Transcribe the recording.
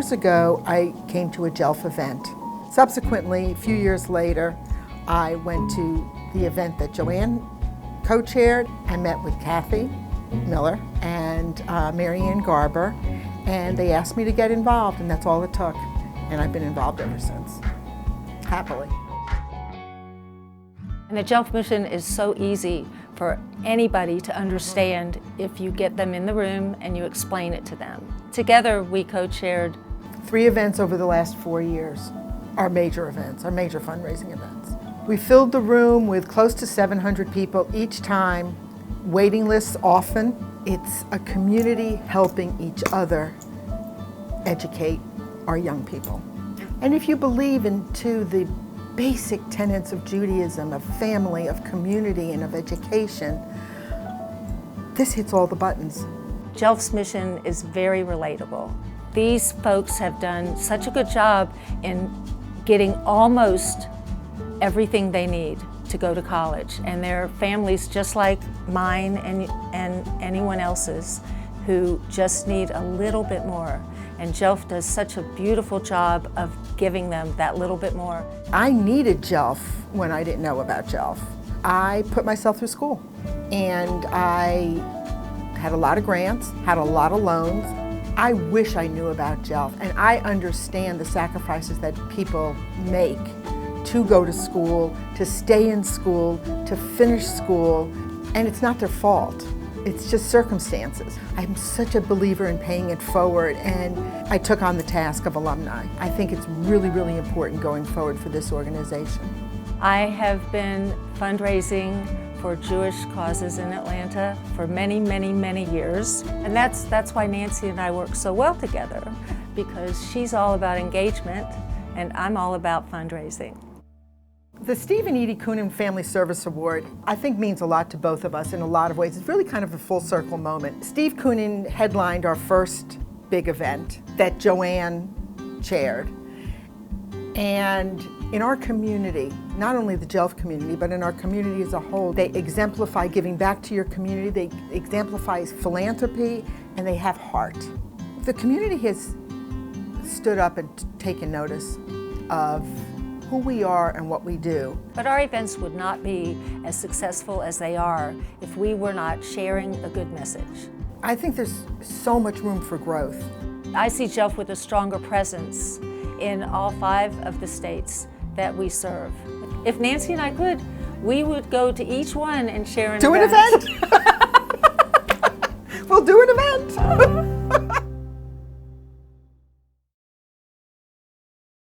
years ago, I came to a JELF event. Subsequently, a few years later, I went to the event that Joanne co-chaired. I met with Kathy Miller and Marianne Garber, and they asked me to get involved, and that's all it took. And I've been involved ever since, happily. And the JELF mission is so easy for anybody to understand if you get them in the room and you explain it to them. Together, we co-chaired 3 events over the last 4 years, our major events, our major fundraising events. We filled the room with close to 700 people each time, waiting lists often. It's a community helping each other educate our young people. And if you believe into the basic tenets of Judaism, of family, of community, and of education, this hits all the buttons. JELF's mission is very relatable. These folks have done such a good job in getting almost everything they need to go to college, and their families just like mine and anyone else's who just need a little bit more. And JELF does such a beautiful job of giving them that little bit more. I needed JELF when I didn't know about JELF. I put myself through school, and I had a lot of grants, had a lot of loans. I wish I knew about JELF, and I understand the sacrifices that people make to go to school, to stay in school, to finish school, and it's not their fault. It's just circumstances. I'm such a believer in paying it forward, and I took on the task of alumni. I think it's really, really important going forward for this organization. I have been fundraising for Jewish causes in Atlanta for many, many, many years. And that's why Nancy and I work so well together, because she's all about engagement and I'm all about fundraising. The Steve and Edie Koonin Family Service Award, I think, means a lot to both of us in a lot of ways. It's really kind of a full circle moment. Steve Koonin headlined our first big event that Joanne chaired. And in our community, not only the JELF community, but in our community as a whole, they exemplify giving back to your community, they exemplify philanthropy, and they have heart. The community has stood up and taken notice of who we are and what we do. But our events would not be as successful as they are if we were not sharing a good message. I think there's so much room for growth. I see JELF with a stronger presence in all 5 of the states that we serve. If Nancy and I could, we would go to each one and share an event. Do an event! We'll do an event!